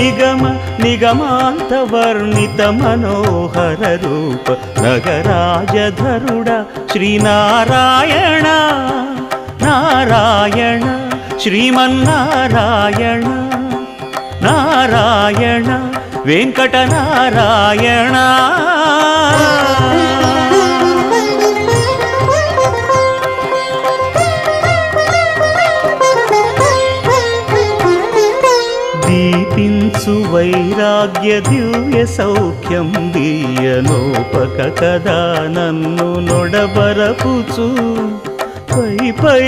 నిగమ నిగమాంత వర్ణిత మనోహర రూప నగరాజధరుడ శ్రీనారాయణ నారాయణ శ్రీమన్నారాయణ నారాయణ వెంకటనారాయణ. దీపించు వైరాగ్య దివ్య సౌఖ్యం దీయనోపక కదా నన్ను నొడబరపుచు పై పై